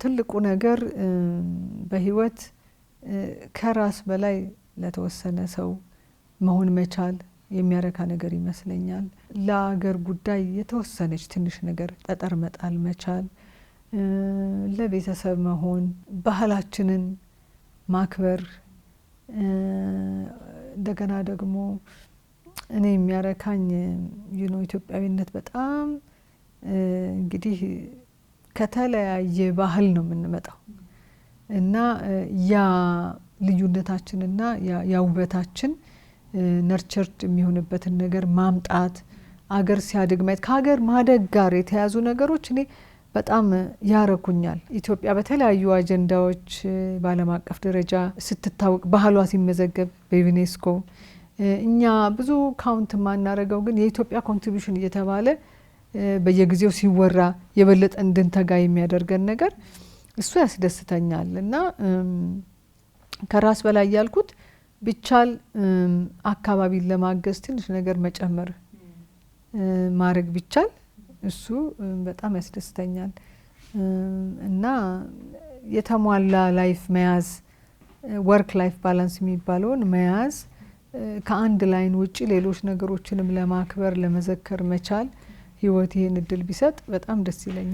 ትልቁ ነገር በህይወት ከራስ በላይ ለተወሰነ ሰው መሆን መቻል የሚያረካ ነገር ይመስለኛል። ለአገር ጉዳይ የተወሰነች ትንሽ ነገር ጠጠር መጣል መቻል፣ ለቤተሰብ መሆን፣ ባህላችንን ማክበር፣ እንደገና ደግሞ እኔ የሚያረካኝ ኢትዮጵያዊነት በጣም እንግዲህ ከተለያየ ባህል ነው የምንመጣው እና ያ ልዩነታችንና ያ ውበታችን ነርቸርድ የሚሆንበትን ነገር ማምጣት፣ አገር ሲያድግ ማየት፣ ከሀገር ማደግ ጋር የተያዙ ነገሮች እኔ በጣም ያረኩኛል። ኢትዮጵያ በተለያዩ አጀንዳዎች በዓለም አቀፍ ደረጃ ስትታወቅ፣ ባህሏ ሲመዘገብ በዩኔስኮ እኛ ብዙ ካውንት ማናረገው ግን የኢትዮጵያ ኮንትሪቢዩሽን እየተባለ በየጊዜው ሲወራ የበለጠ እንድንተጋ የሚያደርገን ነገር እሱ ያስደስተኛል እና ከራስ በላይ ያልኩት ቢቻል አካባቢን ለማገዝ ትንሽ ነገር መጨመር ማድረግ ቢቻል እሱ በጣም ያስደስተኛል እና የተሟላ ላይፍ መያዝ፣ ወርክ ላይፍ ባላንስ የሚባለውን መያዝ፣ ከአንድ ላይን ውጪ ሌሎች ነገሮችንም ለማክበር ለመዘከር መቻል ህይወት ይሄን እድል ቢሰጥ በጣም ደስ ይለኛል።